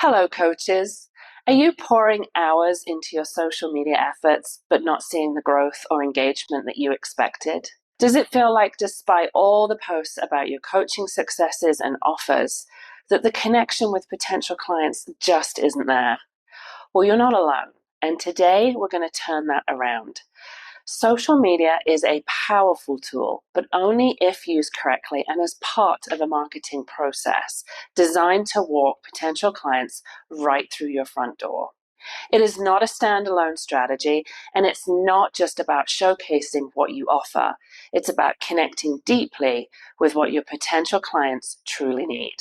Hello, coaches. Are you pouring hours into your social media efforts but not seeing the growth or engagement that you expected? Does it feel like, despite all the posts about your coaching successes and offers, that the connection with potential clients just isn't there? Well, you're not alone. And today we're going to turn that around. Social media is a powerful tool, but only if used correctly and as part of a marketing process designed to walk potential clients right through your front door. It is not a standalone strategy, and it's not just about showcasing what you offer. It's about connecting deeply with what your potential clients truly need.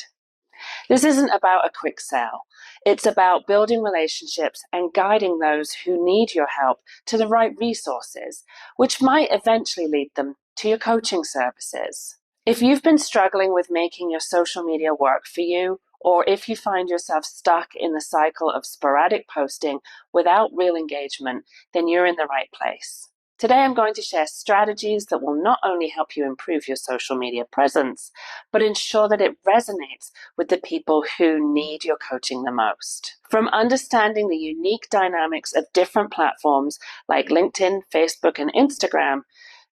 This isn't about a quick sale. It's about building relationships and guiding those who need your help to the right resources, which might eventually lead them to your coaching services. If you've been struggling with making your social media work for you, or if you find yourself stuck in the cycle of sporadic posting without real engagement, then you're in the right place. Today, I'm going to share strategies that will not only help you improve your social media presence, but ensure that it resonates with the people who need your coaching the most. From understanding the unique dynamics of different platforms like LinkedIn, Facebook, and Instagram,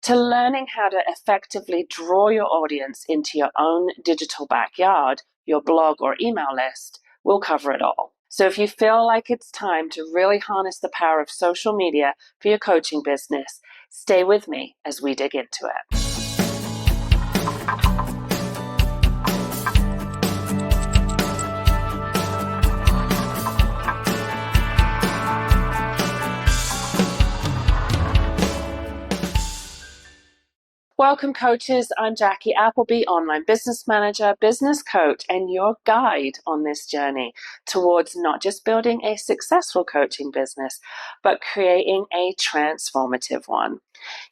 to learning how to effectively draw your audience into your own digital backyard, your blog or email list, we'll cover it all. So if you feel like it's time to really harness the power of social media for your coaching business, stay with me as we dig into it. Welcome, coaches. I'm Jackie Appleby, online business manager, business coach, and your guide on this journey towards not just building a successful coaching business, but creating a transformative one.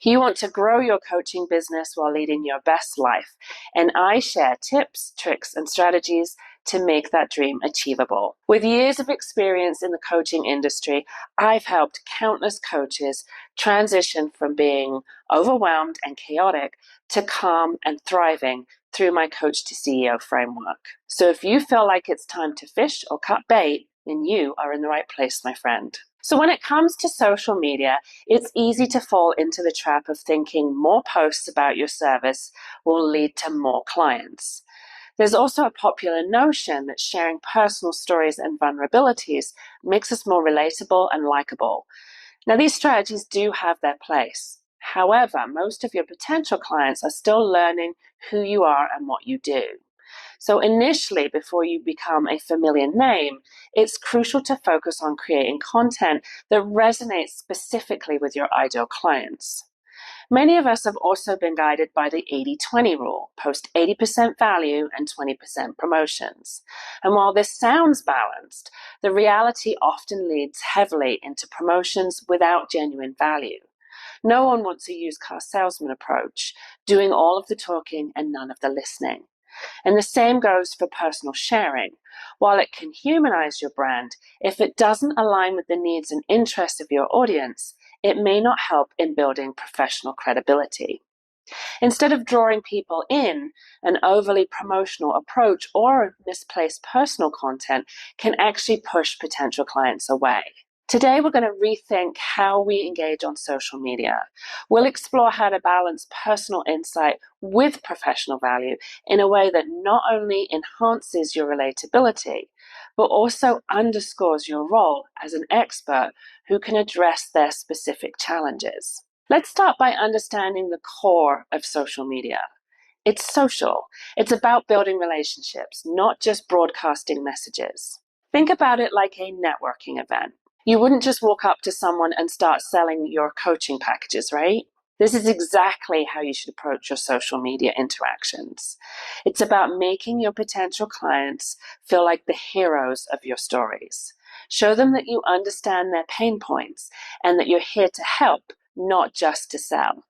You want to grow your coaching business while leading your best life, and I share tips, tricks, and strategies to make that dream achievable. With years of experience in the coaching industry, I've helped countless coaches transition from being overwhelmed and chaotic to calm and thriving through my Coach to CEO framework. So if you feel like it's time to fish or cut bait, then you are in the right place, my friend. So when it comes to social media, it's easy to fall into the trap of thinking more posts about your service will lead to more clients. There's also a popular notion that sharing personal stories and vulnerabilities makes us more relatable and likable. Now, these strategies do have their place. However, most of your potential clients are still learning who you are and what you do. So initially, before you become a familiar name, it's crucial to focus on creating content that resonates specifically with your ideal clients. Many of us have also been guided by the 80-20 rule, post 80% value and 20% promotions. And while this sounds balanced, the reality often leads heavily into promotions without genuine value. No one wants a used car salesman approach, doing all of the talking and none of the listening. And the same goes for personal sharing. While it can humanize your brand, if it doesn't align with the needs and interests of your audience, it may not help in building professional credibility. Instead of drawing people in, an overly promotional approach or misplaced personal content can actually push potential clients away. Today, we're going to rethink how we engage on social media. We'll explore how to balance personal insight with professional value in a way that not only enhances your relatability, but also underscores your role as an expert who can address their specific challenges. Let's start by understanding the core of social media. It's social. It's about building relationships, not just broadcasting messages. Think about it like a networking event. You wouldn't just walk up to someone and start selling your coaching packages, right? This is exactly how you should approach your social media interactions. It's about making your potential clients feel like the heroes of your stories. Show them that you understand their pain points and that you're here to help, not just to sell.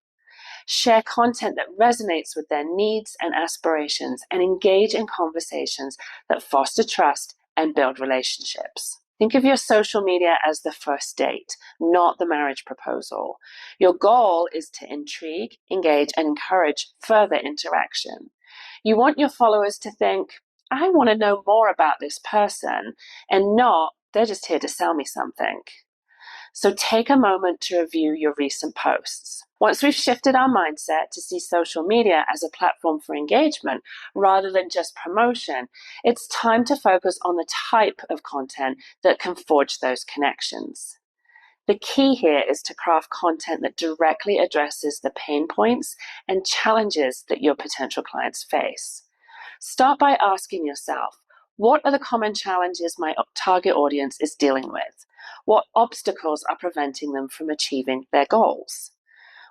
Share content that resonates with their needs and aspirations, and engage in conversations that foster trust and build relationships. Think of your social media as the first date, not the marriage proposal. Your goal is to intrigue, engage, and encourage further interaction. You want your followers to think, I want to know more about this person and not they're just here to sell me something. So take a moment to review your recent posts. Once we've shifted our mindset to see social media as a platform for engagement rather than just promotion, it's time to focus on the type of content that can forge those connections. The key here is to craft content that directly addresses the pain points and challenges that your potential clients face. Start by asking yourself, what are the common challenges my target audience is dealing with? What obstacles are preventing them from achieving their goals?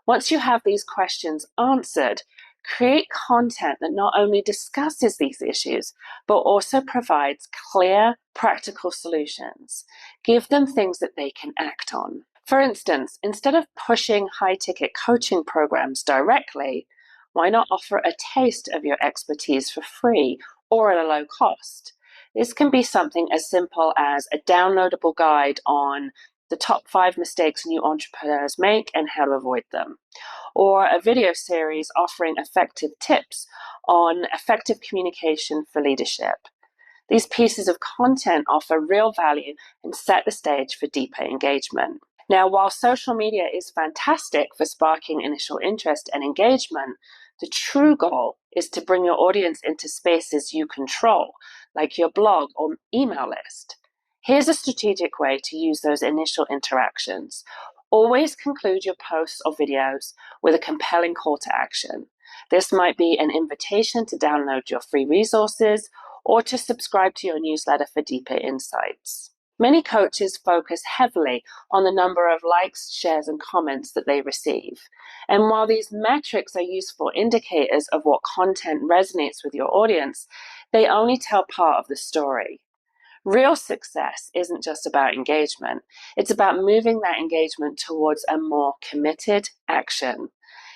Once you have these questions answered, create content that not only discusses these issues, but also provides clear, practical solutions. Give them things that they can act on. For instance, instead of pushing high-ticket coaching programs directly, why not offer a taste of your expertise for free or at a low cost? This can be something as simple as a downloadable guide on the top 5 mistakes new entrepreneurs make and how to avoid them, or a video series offering effective tips on effective communication for leadership. These pieces of content offer real value and set the stage for deeper engagement. Now, while social media is fantastic for sparking initial interest and engagement, the true goal is to bring your audience into spaces you control, like your blog or email list. Here's a strategic way to use those initial interactions. Always conclude your posts or videos with a compelling call to action. This might be an invitation to download your free resources or to subscribe to your newsletter for deeper insights. Many coaches focus heavily on the number of likes, shares, and comments that they receive. And while these metrics are useful indicators of what content resonates with your audience, they only tell part of the story. Real success isn't just about engagement. It's about moving that engagement towards a more committed action.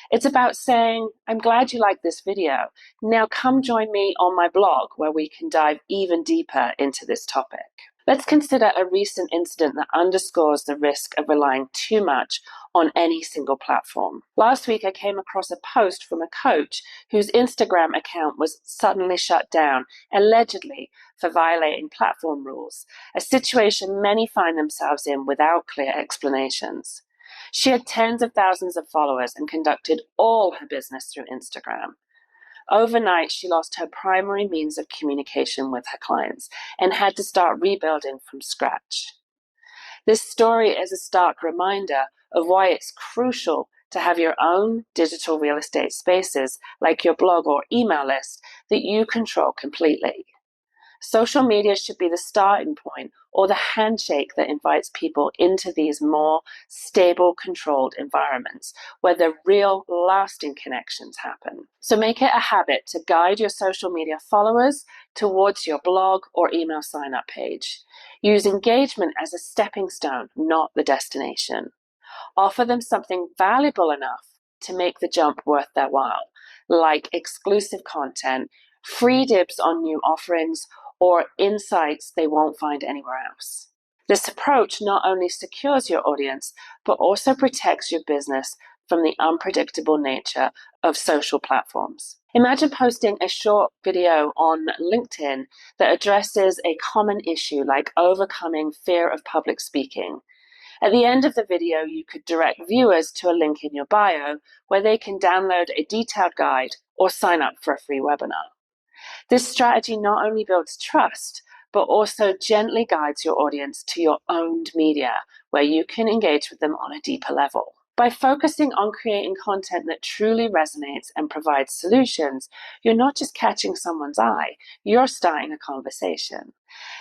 It's about saying, I'm glad you like this video. Now come join me on my blog where we can dive even deeper into this topic. Let's consider a recent incident that underscores the risk of relying too much on any single platform. Last week, I came across a post from a coach whose Instagram account was suddenly shut down, allegedly for violating platform rules, a situation many find themselves in without clear explanations. She had tens of thousands of followers and conducted all her business through Instagram. Overnight, she lost her primary means of communication with her clients and had to start rebuilding from scratch. This story is a stark reminder of why it's crucial to have your own digital real estate spaces, like your blog or email list, that you control completely. Social media should be the starting point or the handshake that invites people into these more stable, controlled environments where the real, lasting connections happen. So make it a habit to guide your social media followers towards your blog or email sign-up page. Use engagement as a stepping stone, not the destination. Offer them something valuable enough to make the jump worth their while, like exclusive content, free dibs on new offerings, or insights they won't find anywhere else. This approach not only secures your audience, but also protects your business from the unpredictable nature of social platforms. Imagine posting a short video on LinkedIn that addresses a common issue like overcoming fear of public speaking. At the end of the video, you could direct viewers to a link in your bio where they can download a detailed guide or sign up for a free webinar. This strategy not only builds trust, but also gently guides your audience to your owned media, where you can engage with them on a deeper level. By focusing on creating content that truly resonates and provides solutions, you're not just catching someone's eye, you're starting a conversation.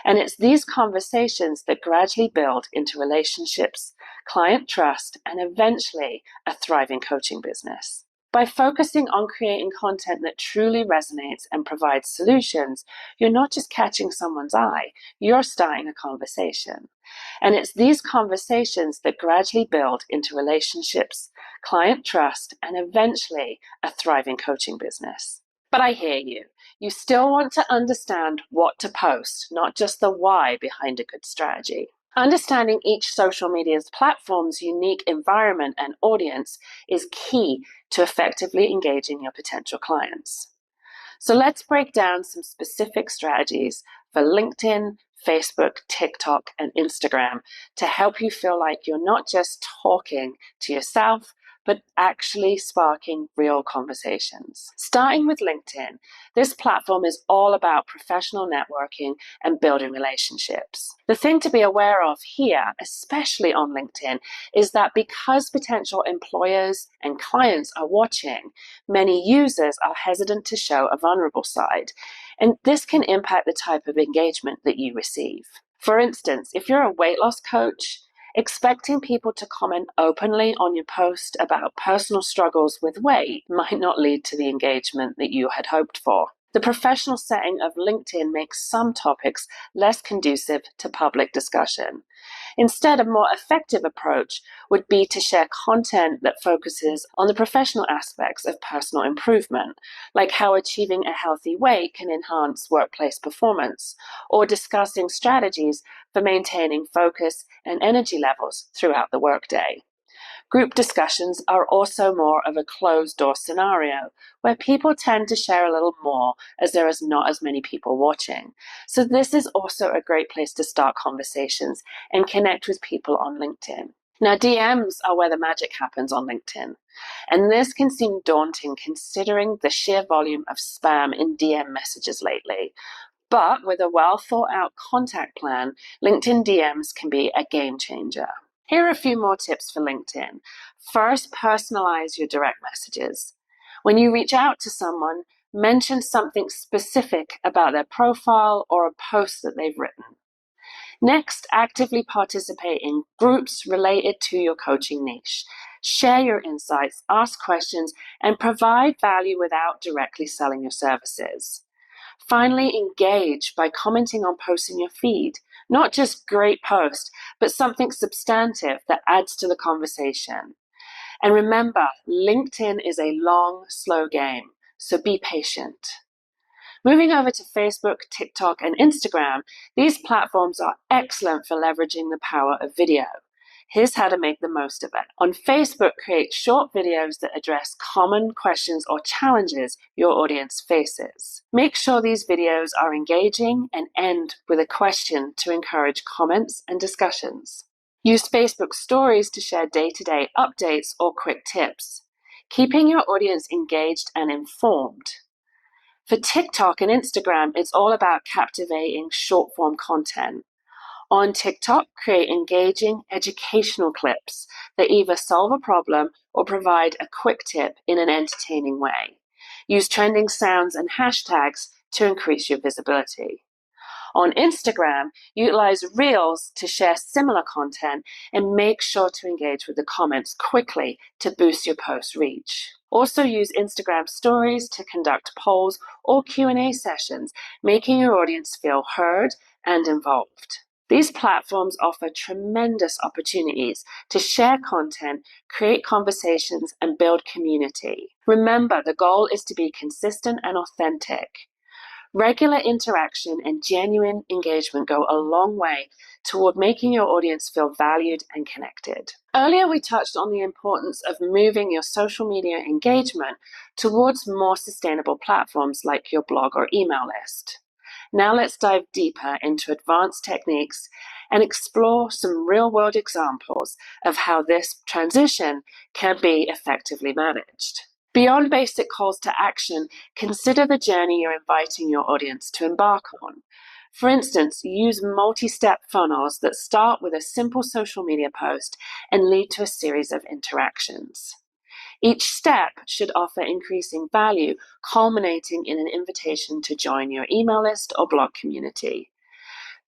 And it's these conversations that gradually build into relationships, client trust, and eventually a thriving coaching business. By focusing on creating content that truly resonates and provides solutions, you're not just catching someone's eye, you're starting a conversation. And it's these conversations that gradually build into relationships, client trust, and eventually a thriving coaching business. But I hear you. You still want to understand what to post, not just the why behind a good strategy. Understanding each social media's platform's unique environment and audience is key to effectively engaging your potential clients. So let's break down some specific strategies for LinkedIn, Facebook, TikTok, and Instagram to help you feel like you're not just talking to yourself, but actually sparking real conversations. Starting with LinkedIn, this platform is all about professional networking and building relationships. The thing to be aware of here, especially on LinkedIn, is that because potential employers and clients are watching, many users are hesitant to show a vulnerable side, and this can impact the type of engagement that you receive. For instance, if you're a weight loss coach, expecting people to comment openly on your post about personal struggles with weight might not lead to the engagement that you had hoped for. The professional setting of LinkedIn makes some topics less conducive to public discussion. Instead, a more effective approach would be to share content that focuses on the professional aspects of personal improvement, like how achieving a healthy weight can enhance workplace performance, or discussing strategies for maintaining focus and energy levels throughout the workday. Group discussions are also more of a closed-door scenario, where people tend to share a little more as there is not as many people watching. So this is also a great place to start conversations and connect with people on LinkedIn. Now, DMs are where the magic happens on LinkedIn. And this can seem daunting considering the sheer volume of spam in DM messages lately. But with a well-thought-out contact plan, LinkedIn DMs can be a game changer. Here are a few more tips for LinkedIn. First, personalize your direct messages. When you reach out to someone, mention something specific about their profile or a post that they've written. Next, actively participate in groups related to your coaching niche. Share your insights, ask questions, and provide value without directly selling your services. Finally, engage by commenting on posts in your feed. Not just great post, but something substantive that adds to the conversation. And remember, LinkedIn is a long, slow game, so be patient. Moving over to Facebook, TikTok, and Instagram, these platforms are excellent for leveraging the power of video. Here's how to make the most of it. On Facebook, create short videos that address common questions or challenges your audience faces. Make sure these videos are engaging and end with a question to encourage comments and discussions. Use Facebook Stories to share day-to-day updates or quick tips, keeping your audience engaged and informed. For TikTok and Instagram, it's all about captivating short-form content. On TikTok, create engaging educational clips that either solve a problem or provide a quick tip in an entertaining way. Use trending sounds and hashtags to increase your visibility. On Instagram, utilize Reels to share similar content and make sure to engage with the comments quickly to boost your post reach. Also use Instagram stories to conduct polls or Q&A sessions, making your audience feel heard and involved. These platforms offer tremendous opportunities to share content, create conversations, and build community. Remember, the goal is to be consistent and authentic. Regular interaction and genuine engagement go a long way toward making your audience feel valued and connected. Earlier, we touched on the importance of moving your social media engagement towards more sustainable platforms like your blog or email list. Now let's dive deeper into advanced techniques and explore some real-world examples of how this transition can be effectively managed. Beyond basic calls to action, consider the journey you're inviting your audience to embark on. For instance, use multi-step funnels that start with a simple social media post and lead to a series of interactions. Each step should offer increasing value, culminating in an invitation to join your email list or blog community.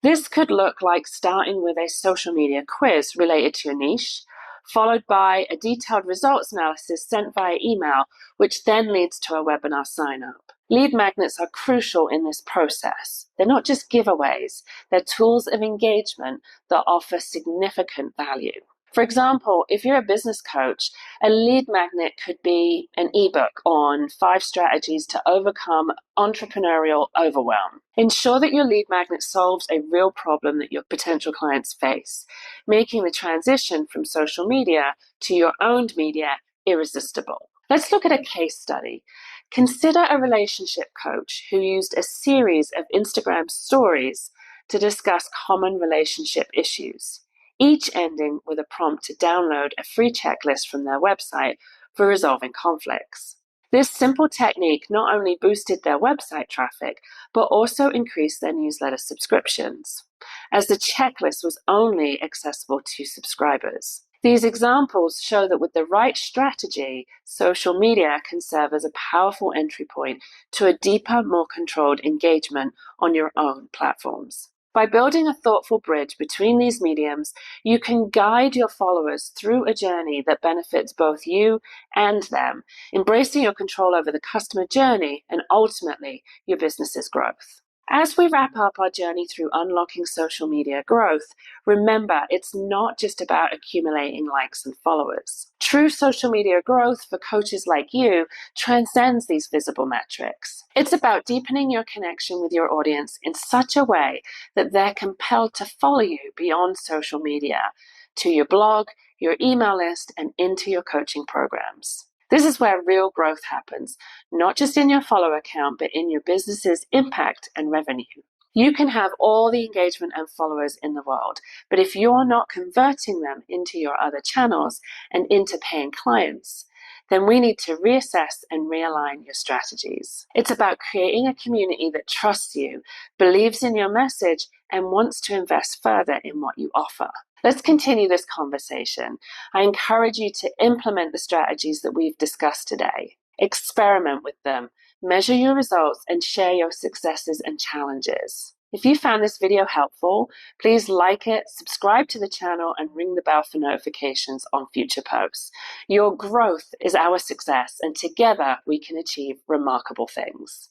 This could look like starting with a social media quiz related to your niche, followed by a detailed results analysis sent via email, which then leads to a webinar sign-up. Lead magnets are crucial in this process. They're not just giveaways, they're tools of engagement that offer significant value. For example, if you're a business coach, a lead magnet could be an ebook on 5 strategies to overcome entrepreneurial overwhelm. Ensure that your lead magnet solves a real problem that your potential clients face, making the transition from social media to your owned media irresistible. Let's look at a case study. Consider a relationship coach who used a series of Instagram stories to discuss common relationship issues, each ending with a prompt to download a free checklist from their website for resolving conflicts. This simple technique not only boosted their website traffic, but also increased their newsletter subscriptions, as the checklist was only accessible to subscribers. These examples show that with the right strategy, social media can serve as a powerful entry point to a deeper, more controlled engagement on your own platforms. By building a thoughtful bridge between these mediums, you can guide your followers through a journey that benefits both you and them, embracing your control over the customer journey and ultimately your business's growth. As we wrap up our journey through unlocking social media growth, remember it's not just about accumulating likes and followers. True social media growth for coaches like you transcends these visible metrics. It's about deepening your connection with your audience in such a way that they're compelled to follow you beyond social media, to your blog, your email list, and into your coaching programs. This is where real growth happens, not just in your follower count, but in your business's impact and revenue. You can have all the engagement and followers in the world, but if you're not converting them into your other channels and into paying clients, then we need to reassess and realign your strategies. It's about creating a community that trusts you, believes in your message, and wants to invest further in what you offer. Let's continue this conversation. I encourage you to implement the strategies that we've discussed today. Experiment with them, measure your results, and share your successes and challenges. If you found this video helpful, please like it, subscribe to the channel, and ring the bell for notifications on future posts. Your growth is our success, and together we can achieve remarkable things.